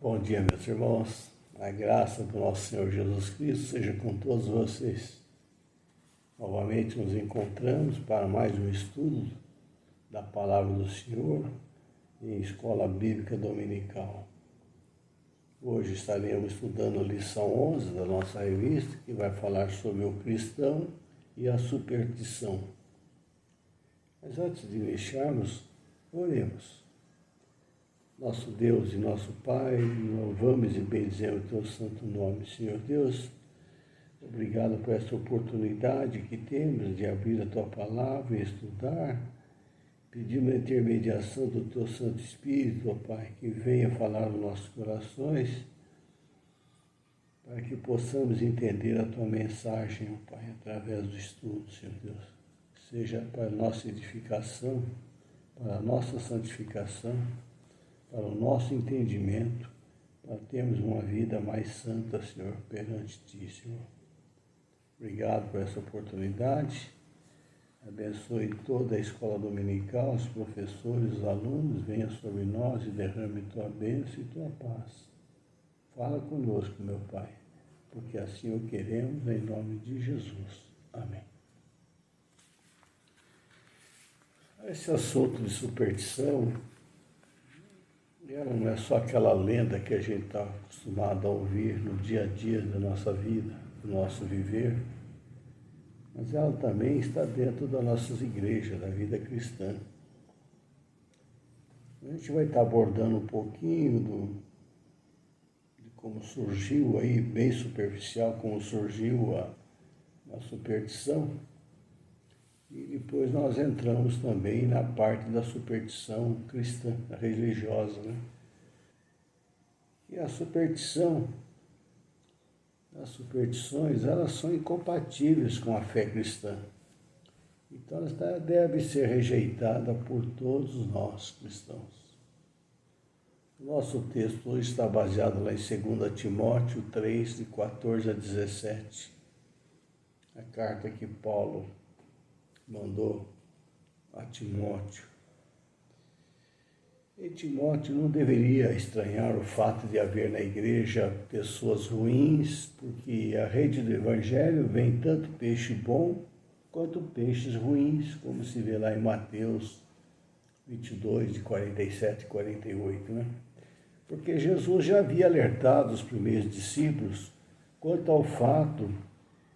Bom dia, meus irmãos. A graça do nosso Senhor Jesus Cristo seja com todos vocês. Novamente nos encontramos para mais um estudo da Palavra do Senhor em Escola Bíblica Dominical. Hoje estaremos estudando a lição 11 da nossa revista, que vai falar sobre o cristão e a superstição. Mas antes de iniciarmos, oremos. Nosso Deus e nosso Pai, louvamos e bendizemos o Teu santo nome, Senhor Deus. Obrigado por esta oportunidade que temos de abrir a Tua palavra e estudar. Pedimos a intermediação do Teu Santo Espírito, ó Pai, que venha falar nos nossos corações, para que possamos entender a Tua mensagem, ó Pai, através do estudo, Senhor Deus. Seja para a nossa edificação, para a nossa santificação, para o nosso entendimento, para termos uma vida mais santa, Senhor, perante Ti, Senhor. Obrigado por essa oportunidade. Abençoe toda a escola dominical, os professores, os alunos, venha sobre nós e derrame Tua bênção e Tua paz. Fala conosco, meu Pai, porque assim o queremos, em nome de Jesus. Amém. Esse assunto de superstição, ela não é só aquela lenda que a gente está acostumado a ouvir no dia a dia da nossa vida, do nosso viver, mas ela também está dentro das nossas igrejas, da vida cristã. A gente vai estar abordando um pouquinho de como surgiu aí, bem superficial, como surgiu a superstição. E depois nós entramos também na parte da superstição cristã, religiosa, né? E a superstição, as superstições, elas são incompatíveis com a fé cristã. Então elas devem ser rejeitadas por todos nós cristãos. O nosso texto hoje está baseado lá em 2 Timóteo 3, de 14 a 17. A carta que Paulo mandou a Timóteo. E Timóteo não deveria estranhar o fato de haver na igreja pessoas ruins, porque a rede do Evangelho vem tanto peixe bom quanto peixes ruins, como se vê lá em Mateus 22, de 47 e 48, né? Porque Jesus já havia alertado os primeiros discípulos quanto ao fato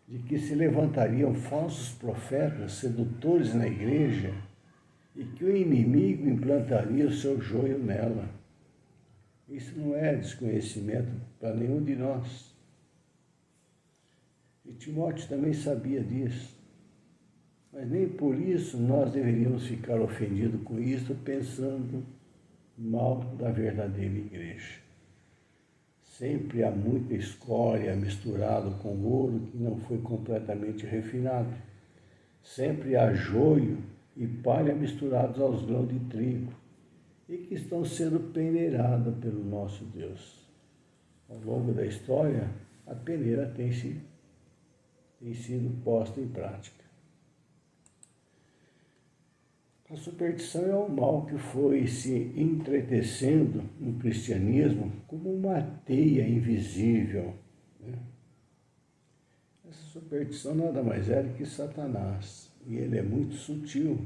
de que se levantariam falsos profetas, sedutores na igreja, e que o inimigo implantaria o seu joio nela. Isso não é desconhecimento para nenhum de nós. E Timóteo também sabia disso. Mas nem por isso nós deveríamos ficar ofendidos com isso, pensando mal da verdadeira igreja. Sempre há muita escória misturada com ouro que não foi completamente refinado. Sempre há joio e palha misturados aos grãos de trigo e que estão sendo peneirados pelo nosso Deus. Ao longo da história, a peneira tem sido posta em prática. A superstição é o mal que foi se entretecendo no cristianismo como uma teia invisível, né? Essa superstição nada mais é do que Satanás, e ele é muito sutil,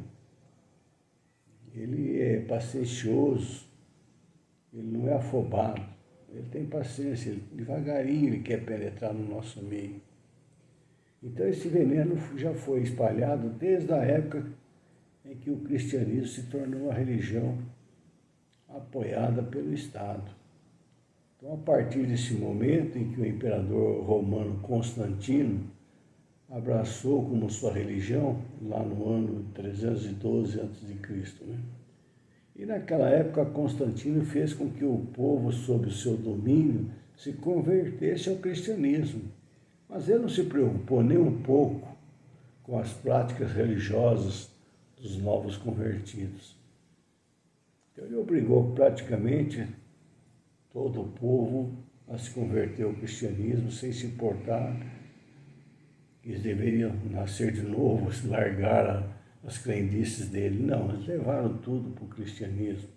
ele é paciencioso, ele não é afobado, ele tem paciência, devagarinho ele quer penetrar no nosso meio. Então esse veneno já foi espalhado desde a época em que o cristianismo se tornou uma religião apoiada pelo Estado. Então, a partir desse momento em que o imperador romano Constantino abraçou como sua religião, lá no ano 312 a.C., né? E naquela época, Constantino fez com que o povo, sob o seu domínio, se convertesse ao cristianismo. Mas ele não se preocupou nem um pouco com as práticas religiosas dos novos convertidos. Então ele obrigou praticamente todo o povo a se converter ao cristianismo sem se importar que eles deveriam nascer de novo, largar as crendices dele. Não, eles levaram tudo para o cristianismo.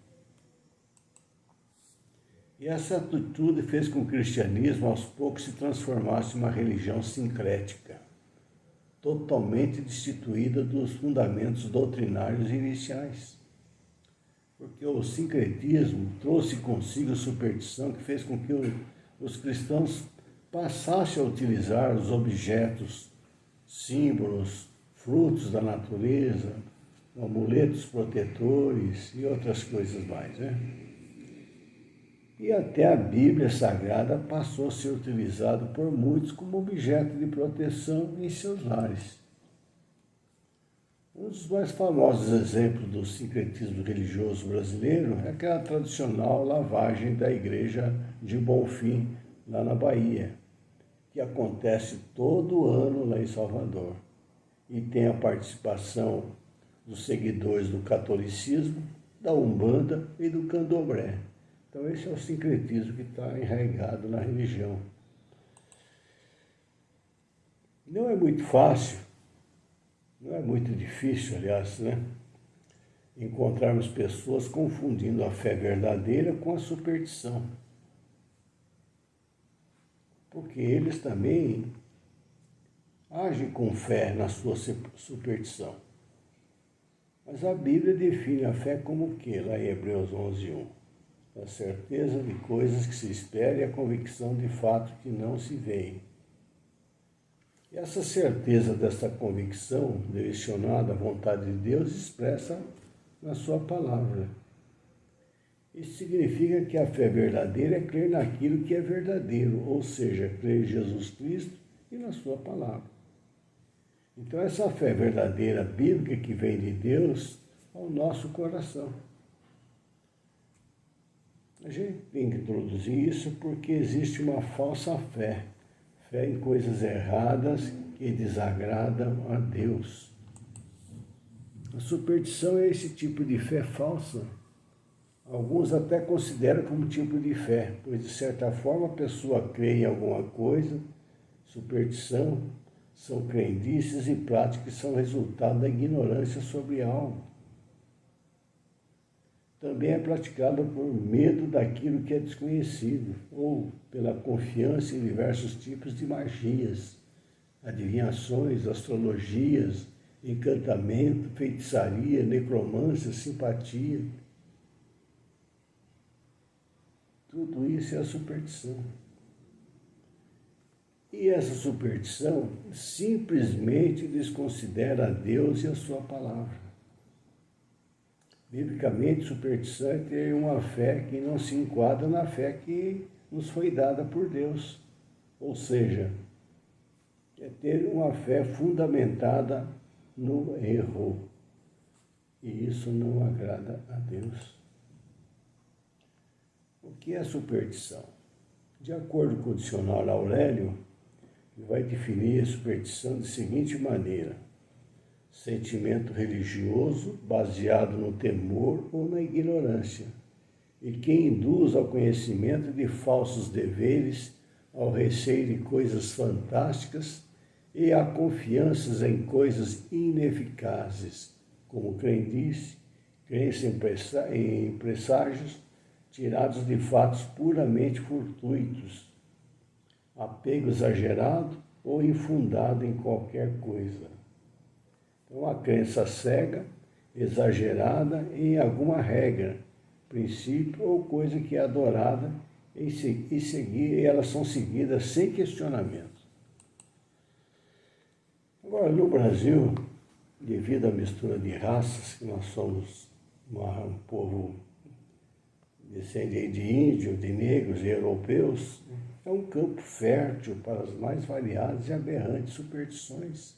E essa atitude fez com que o cristianismo aos poucos se transformasse em uma religião sincrética, totalmente destituída dos fundamentos doutrinários iniciais. Porque o sincretismo trouxe consigo a superstição que fez com que os cristãos passassem a utilizar os objetos, símbolos, frutos da natureza, amuletos protetores e outras coisas mais, né? E até a Bíblia Sagrada passou a ser utilizada por muitos como objeto de proteção em seus lares. Um dos mais famosos exemplos do sincretismo religioso brasileiro é aquela tradicional lavagem da igreja de Bonfim, lá na Bahia, que acontece todo ano lá em Salvador. E tem a participação dos seguidores do catolicismo, da Umbanda e do Candomblé. Então esse é o sincretismo que está enraizado na religião. Não é muito fácil, não é muito difícil, aliás, né? Encontrarmos pessoas confundindo a fé verdadeira com a superstição. Porque eles também agem com fé na sua superstição. Mas a Bíblia define a fé como o quê? Lá em Hebreus 11:1. A certeza de coisas que se esperam e a convicção de fatos que não se veem. E essa certeza dessa convicção, direcionada à vontade de Deus, expressa na sua palavra. Isso significa que a fé verdadeira é crer naquilo que é verdadeiro, ou seja, crer em Jesus Cristo e na sua palavra. Então essa fé verdadeira bíblica que vem de Deus ao nosso coração. A gente tem que introduzir isso porque existe uma falsa fé. Fé em coisas erradas que desagradam a Deus. A superstição é esse tipo de fé falsa. Alguns até consideram como tipo de fé, pois de certa forma a pessoa crê em alguma coisa. Superstição são crendices e práticas que são resultado da ignorância sobre algo. Também é praticada por medo daquilo que é desconhecido, ou pela confiança em diversos tipos de magias, adivinhações, astrologias, encantamento, feitiçaria, necromância, simpatia. Tudo isso é a superstição. E essa superstição simplesmente desconsidera a Deus e a sua palavra. Biblicamente, superstição é ter uma fé que não se enquadra na fé que nos foi dada por Deus. Ou seja, é ter uma fé fundamentada no erro. E isso não agrada a Deus. O que é superstição? De acordo com o dicionário Aurélio, ele vai definir a superstição da seguinte maneira: sentimento religioso baseado no temor ou na ignorância, e que induz ao conhecimento de falsos deveres, ao receio de coisas fantásticas e a confianças em coisas ineficazes, como crendice, crença em presságios tirados de fatos puramente fortuitos, apego exagerado ou infundado em qualquer coisa. Então, a crença cega, exagerada em alguma regra, princípio ou coisa que é adorada e elas são seguidas sem questionamento. Agora, no Brasil, devido à mistura de raças, que nós somos um povo descendente de índios, de negros e europeus, é um campo fértil para as mais variadas e aberrantes superstições.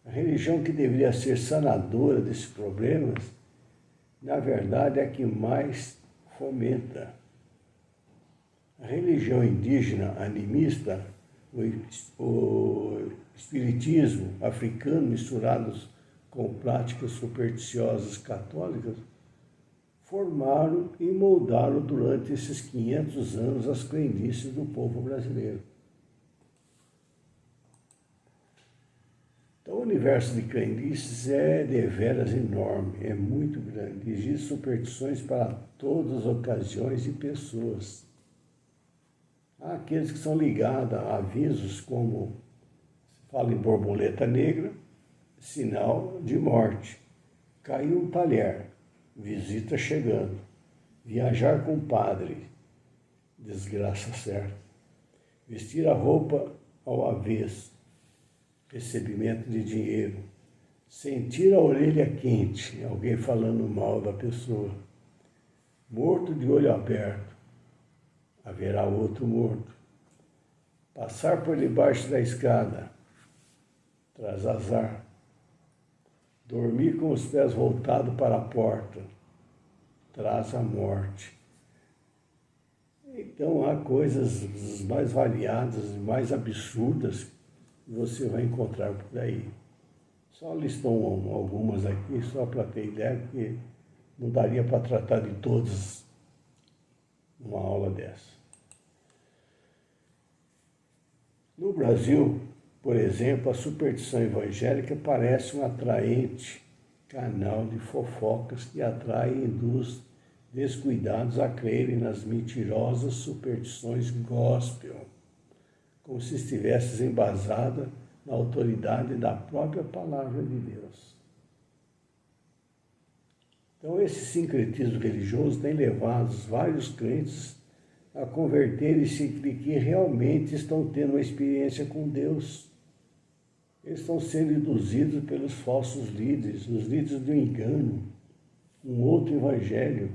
A religião que deveria ser sanadora desses problemas, na verdade, é a que mais fomenta. A religião indígena animista, o espiritismo africano misturados com práticas supersticiosas católicas, formaram e moldaram durante esses 500 anos as crendices do povo brasileiro. Então, universo de crendices é deveras enorme, é muito grande. Existem superstições para todas as ocasiões e pessoas. Há aqueles que são ligados a avisos como, se fala em borboleta negra, sinal de morte. Caiu um talher, visita chegando. Viajar com o padre, desgraça certa. Vestir a roupa ao avesso, recebimento de dinheiro. Sentir a orelha quente, alguém falando mal da pessoa. Morto de olho aberto, haverá outro morto. Passar por debaixo da escada, traz azar. Dormir com os pés voltados para a porta, traz a morte. Então há coisas mais variadas, mais absurdas que você vai encontrar por aí. Só listou algumas aqui, só para ter ideia, porque não daria para tratar de todas numa aula dessa. No Brasil, por exemplo, a superstição evangélica parece um atraente canal de fofocas que atrai e induz descuidados a crerem nas mentirosas superstições gospel, como se estivesse embasada na autoridade da própria palavra de Deus. Então, esse sincretismo religioso tem levado vários crentes a converterem-se de que realmente estão tendo uma experiência com Deus. Eles estão sendo induzidos pelos falsos líderes, os líderes do engano, um outro evangelho.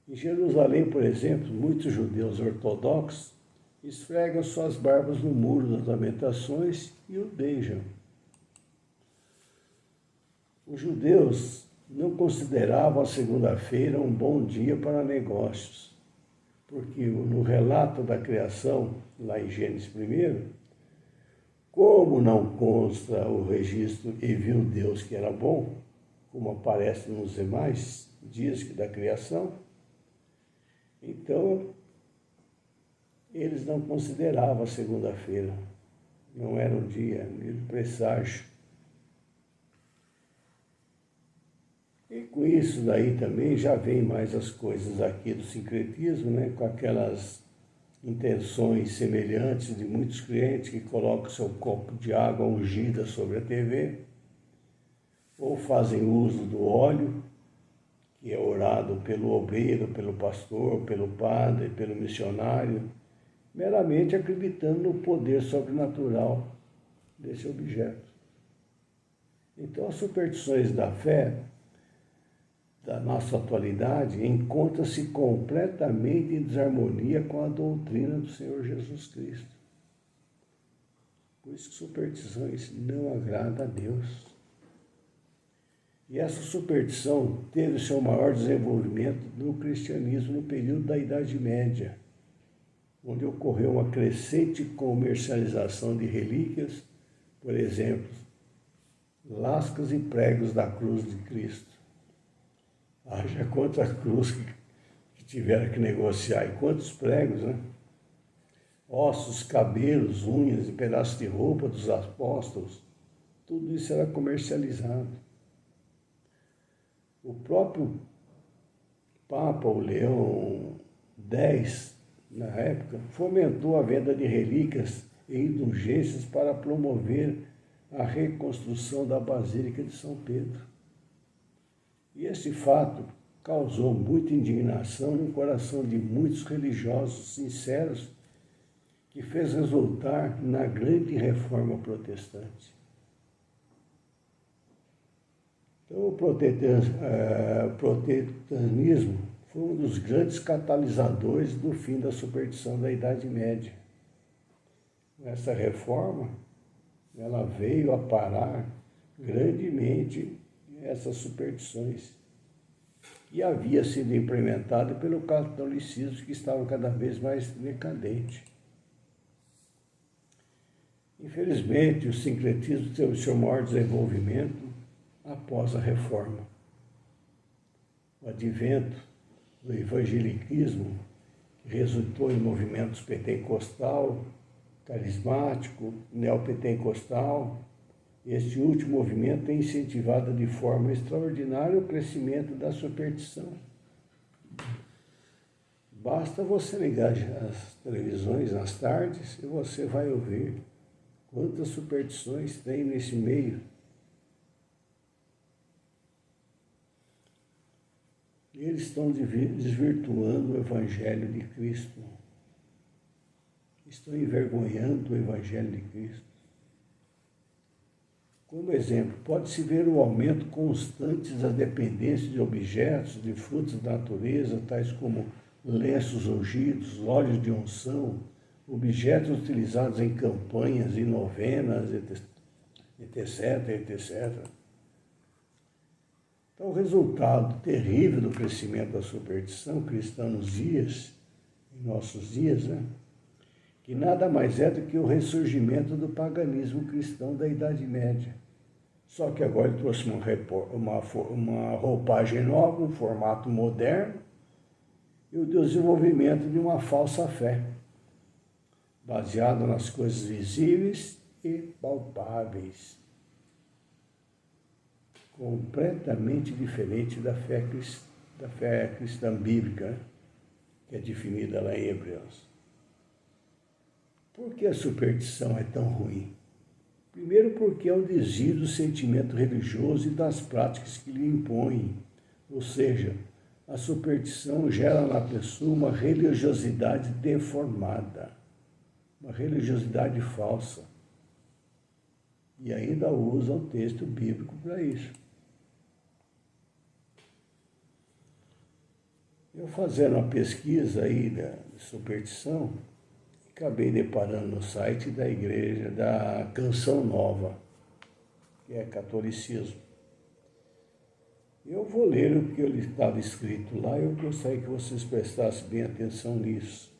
Em Jerusalém, por exemplo, muitos judeus ortodoxos esfregam suas barbas no muro das lamentações e o beijam. Os judeus não consideravam a segunda-feira um bom dia para negócios, porque no relato da criação, lá em Gênesis 1, como não consta o registro e viu Deus que era bom, como aparece nos demais dias da criação, então eles não consideravam a segunda-feira, não era um dia de presságio. E com isso daí também já vem mais as coisas aqui do sincretismo, né? Com aquelas intenções semelhantes de muitos crentes que colocam seu copo de água ungida sobre a TV, ou fazem uso do óleo, que é orado pelo obreiro, pelo pastor, pelo padre, pelo missionário, meramente acreditando no poder sobrenatural desse objeto. Então, as superstições da fé da nossa atualidade encontra-se completamente em desarmonia com a doutrina do Senhor Jesus Cristo. Por isso que superstições não agradam a Deus. E essa superstição teve seu maior desenvolvimento no cristianismo no período da Idade Média, onde ocorreu uma crescente comercialização de relíquias, por exemplo, lascas e pregos da cruz de Cristo. Haja quanta cruz que tiveram que negociar, e quantos pregos, né? Ossos, cabelos, unhas e pedaços de roupa dos apóstolos, tudo isso era comercializado. O próprio Papa, o Leão X, na época, fomentou a venda de relíquias e indulgências para promover a reconstrução da Basílica de São Pedro. E esse fato causou muita indignação no coração de muitos religiosos sinceros, que fez resultar na grande reforma protestante. Então, o protestantismo foi um dos grandes catalisadores do fim da superstição da Idade Média. Essa reforma, ela veio a parar grandemente essas superstições que havia sido implementada pelo catolicismo, que estava cada vez mais decadente. Infelizmente, o sincretismo teve seu maior desenvolvimento após a Reforma. O advento do evangelicismo, que resultou em movimentos pentecostal, carismático, neopentecostal. Este último movimento tem incentivado de forma extraordinária o crescimento da superstição. Basta você ligar as televisões nas tardes e você vai ouvir quantas superstições tem nesse meio. Eles estão desvirtuando o Evangelho de Cristo. Estão envergonhando o Evangelho de Cristo. Como exemplo, pode-se ver o aumento constante da dependência de objetos, de frutos da natureza, tais como lenços ungidos, óleos de unção, objetos utilizados em campanhas e novenas, etc, etc. Então, o resultado terrível do crescimento da superstição cristã em nossos dias, que nada mais é do que o ressurgimento do paganismo cristão da Idade Média. Só que agora ele trouxe uma roupagem nova, um formato moderno, e o desenvolvimento de uma falsa fé, baseada nas coisas visíveis e palpáveis, completamente diferente da fé cristã bíblica, que é definida lá em Hebreus. Por que a superstição é tão ruim? Primeiro, porque é um desvio do sentimento religioso e das práticas que lhe impõem. Ou seja, a superstição gera na pessoa uma religiosidade deformada, uma religiosidade falsa. E ainda usa o texto bíblico para isso. Eu fazendo uma pesquisa aí de superstição, acabei deparando no site da igreja da Canção Nova, que é catolicismo. Eu vou ler o que estava escrito lá e eu gostaria que vocês prestassem bem atenção nisso.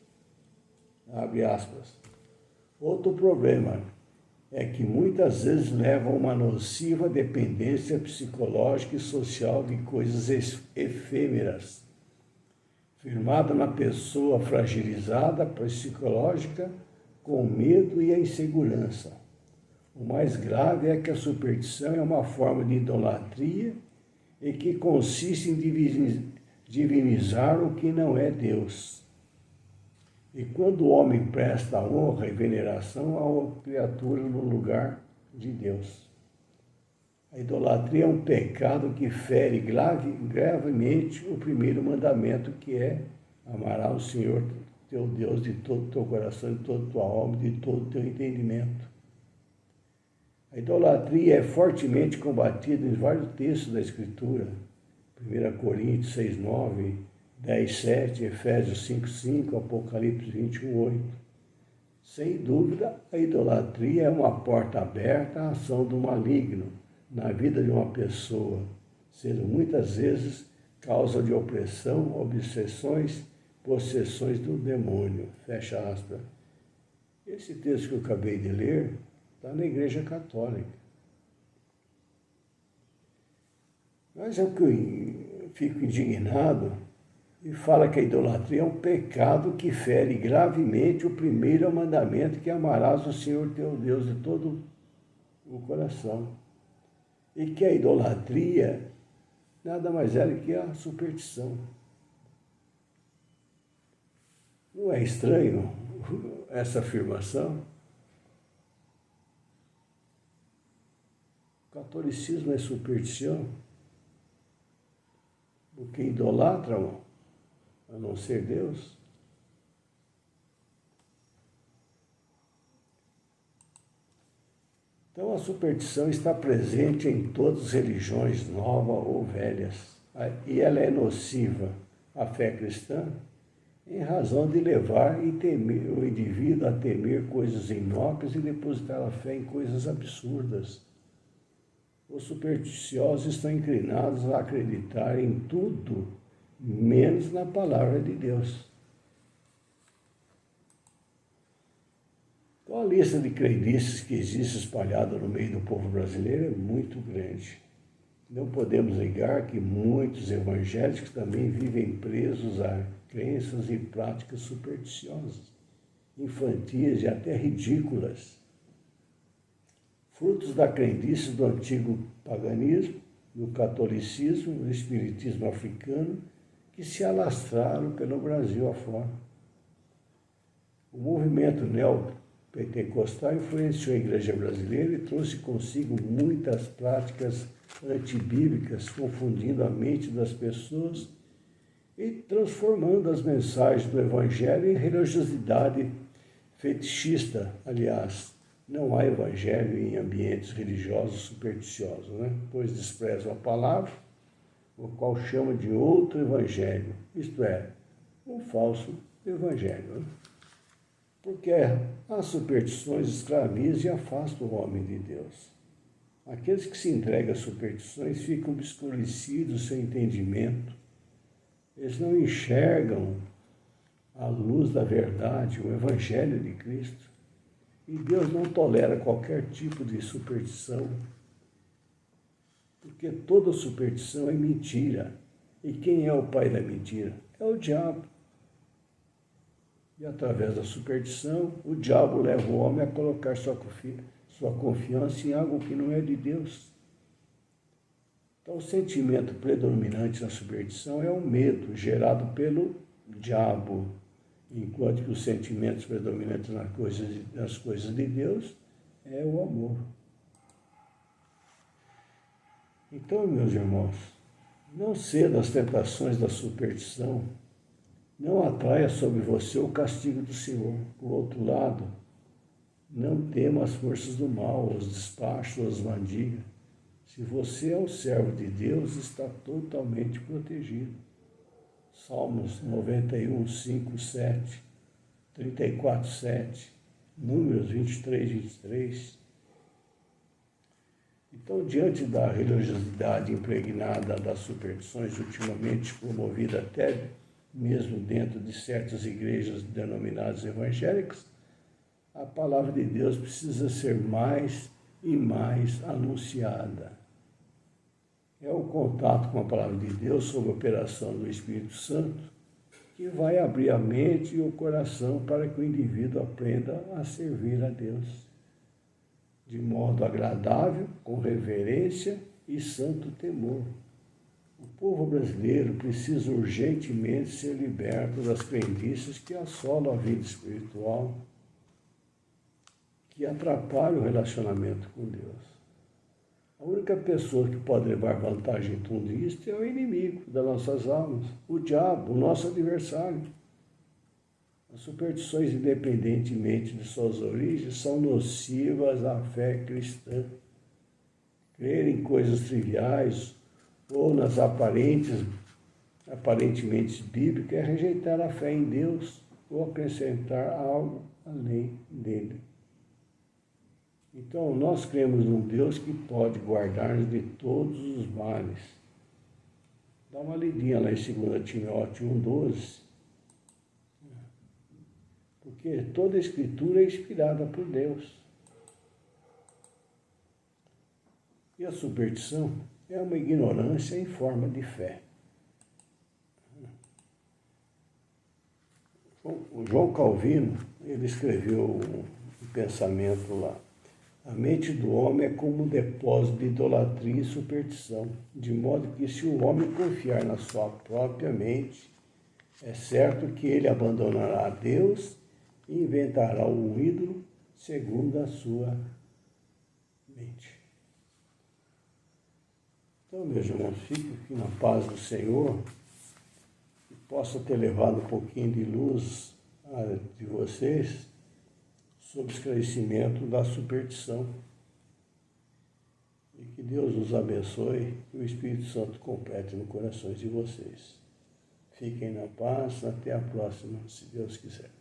Abre aspas. Outro problema é que muitas vezes leva a uma nociva dependência psicológica e social de coisas efêmeras, firmada na pessoa fragilizada, psicológica, com o medo e a insegurança. O mais grave é que a superstição é uma forma de idolatria e que consiste em divinizar o que não é Deus. E quando o homem presta honra e veneração à criatura no lugar de Deus. A idolatria é um pecado que fere gravemente o primeiro mandamento, que é amarás o Senhor teu Deus de todo o teu coração, de toda a tua alma, de todo o teu entendimento. A idolatria é fortemente combatida em vários textos da Escritura. 1 Coríntios 6:9, 10:7, Efésios 5:5, Apocalipse 21:8. Sem dúvida, a idolatria é uma porta aberta à ação do maligno na vida de uma pessoa, sendo muitas vezes causa de opressão, obsessões, possessões do demônio. Fecha aspas. Esse texto que eu acabei de ler está na Igreja Católica. Mas é o que eu fico indignado e fala que a idolatria é um pecado que fere gravemente o primeiro mandamento, que amarás o Senhor teu Deus de todo o coração. E que a idolatria nada mais é do que a superstição. Não é estranho essa afirmação? O catolicismo é superstição? Porque idolatram a não ser Deus? Então, a superstição está presente em todas as religiões, novas ou velhas, e ela é nociva à fé cristã em razão de levar e temer, o indivíduo a temer coisas inócuas e depositar a fé em coisas absurdas. Os supersticiosos estão inclinados a acreditar em tudo, menos na palavra de Deus. Então, a lista de crendices que existe espalhada no meio do povo brasileiro é muito grande. Não podemos negar que muitos evangélicos também vivem presos a crenças e práticas supersticiosas infantis e até ridículas, frutos da crendice do antigo paganismo, do catolicismo, do espiritismo africano, que se alastraram pelo Brasil afora. O movimento neopentecostal influenciou a igreja brasileira e trouxe consigo muitas práticas antibíblicas, confundindo a mente das pessoas e transformando as mensagens do Evangelho em religiosidade fetichista. Aliás, não há evangelho em ambientes religiosos supersticiosos, pois desprezam a palavra, o qual chama de outro evangelho, isto é, um falso evangelho. Porque as superstições escravizam e afastam o homem de Deus. Aqueles que se entregam às superstições ficam obscurecidos sem entendimento. Eles não enxergam a luz da verdade, o evangelho de Cristo. E Deus não tolera qualquer tipo de superstição, porque toda superstição é mentira. E quem é o pai da mentira? É o diabo. E através da superstição, o diabo leva o homem a colocar sua confiança em algo que não é de Deus. Então, o sentimento predominante na superstição é o medo gerado pelo diabo, enquanto que os sentimentos predominantes nas coisas de Deus é o amor. Então, meus irmãos, não ceda às tentações da superstição, não atraia sobre você o castigo do Senhor. Por outro lado, não tema as forças do mal, os despachos, as mandigas. Se você é um servo de Deus, está totalmente protegido. Salmos 91, 5, 7, 34, 7, Números 23, 23. Então, diante da religiosidade impregnada das superstições, ultimamente promovida até mesmo dentro de certas igrejas denominadas evangélicas, a palavra de Deus precisa ser mais e mais anunciada. É o contato com a palavra de Deus sob a operação do Espírito Santo que vai abrir a mente e o coração para que o indivíduo aprenda a servir a Deus de modo agradável, com reverência e santo temor. O povo brasileiro precisa urgentemente ser liberto das crendices que assolam a vida espiritual, que atrapalham o relacionamento com Deus. A única pessoa que pode levar vantagem em tudo isso é o inimigo das nossas almas, o diabo, o nosso adversário. As superstições, independentemente de suas origens, são nocivas à fé cristã. Crer em coisas triviais ou nas aparentemente bíblicas é rejeitar a fé em Deus ou acrescentar algo além dele. Então, nós cremos num Deus que pode guardar-nos de todos os males. Dá uma lidinha lá em 2 Timóteo 1,12. Porque toda a Escritura é inspirada por Deus. E a superstição é uma ignorância em forma de fé. O João Calvino, ele escreveu um pensamento lá. A mente do homem é como um depósito de idolatria e superstição, de modo que se o homem confiar na sua própria mente, é certo que ele abandonará a Deus e inventará um ídolo segundo a sua mente. Então, meus irmãos, fique aqui na paz do Senhor, que possa ter levado um pouquinho de luz de vocês sobre o esclarecimento da superstição. E que Deus os abençoe e o Espírito Santo complete nos corações de vocês. Fiquem na paz, até a próxima, se Deus quiser.